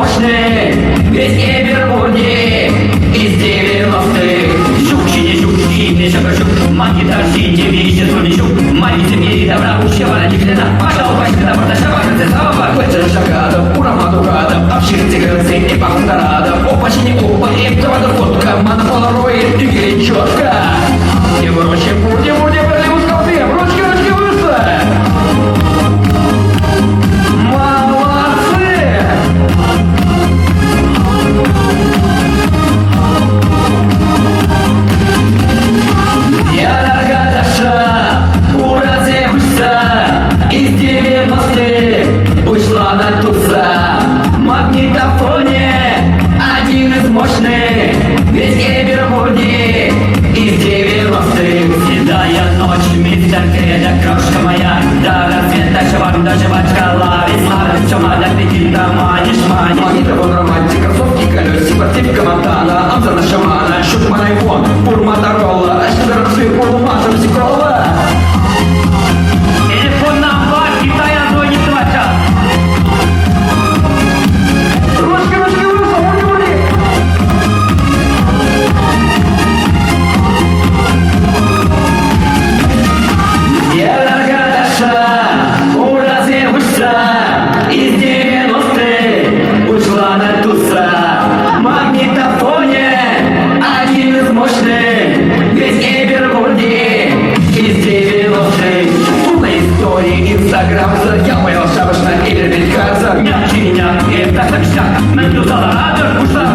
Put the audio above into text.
мощный, весь Кибербурги из 90-х. Жук, не жук, не шагашук, маги торчите, вещи трудничук, маги семьи, добра, ущева, никогда, пошел, пошли, добро, шабарцы, сава, хоть шагадов, урамаду гадов, обширцы, грызы, и пахундарадов, опачи, не опа, и твоя фотка, мана полароид, двигай четко. И в роще, бурде, пролив скалты, ручки выше. Ушла на туса, магнитофоне один из мощных, весь Кибербурги из 90-х. Седая ночь, мистер Кредо, крошка моя, до рассвета швам доживать шкала. Весна, все надо пяти дома, не шмани. Магнитофон, романтик, кроссовки, колеси, спортивка Монтана, Амза на шамана, Шутман, айфон, Пур, Моторола, Ашидор, Псы, Полуматор, Психола. Телефон нам бар, Китая, звонит 2 часа. Из 90-х ушла на туса, магнитофоне один из мощных, весь Кибербурги из 90-х. Полная истории, инстаграм, я понял, шабаш на Кибербург, мягче меня, и так, на туса, ушла,